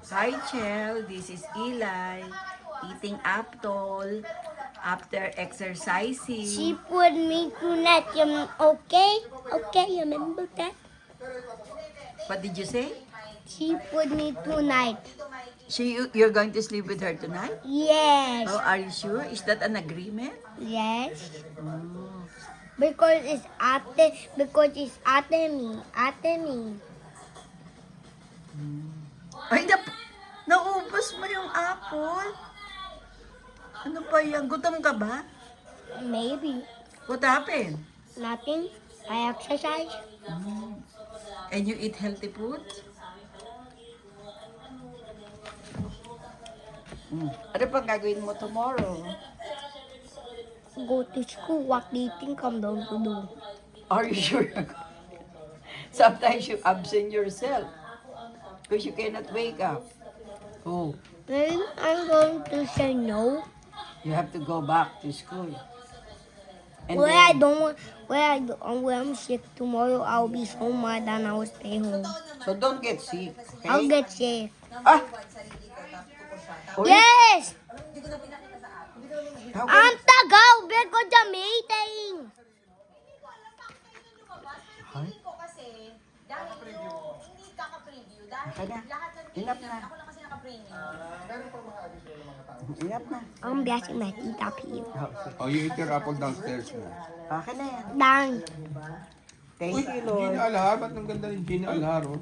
Hi, Chel. This is Eli. Eating apple after exercising. She put me tonight. Okay? Okay, you remember that? What did you say? She put me tonight. You're going to sleep with her tonight? Yes. Oh, are you sure? Is that an agreement? Yes. Oh. Because it's after me. After me. Ay, naubos mo yung apple. Ano pa yan? Gutom ka ba? Maybe. What happened? Nothing. I exercise. And you eat healthy food? Ano pang gagawin mo tomorrow? Go to school. What do you think I'm going to do? Are you sure? Sometimes you absent yourself because you cannot wake up. Oh, Maybe I'm going to say no. you have to go back to school. And Where I then, don't, where I'm sick tomorrow, I'll be so mad and I will stay home. so don't get sick, okay? I'll get sick. Ah! Uy, Yes! how I'm come- Tagaw because the meeting. Ay, ko kasi dahil yung hindi kaka-preview dahil okay na. lahat ng Enough na. ako lang kasi naka-preview. Enough na. I'm blessing my teeth up here. Oh, you eat your apple downstairs na. Okay na yan. Done. Thank you, Gina Lord. Alhar, ba't ang ganda ni Gina Alhar, oh?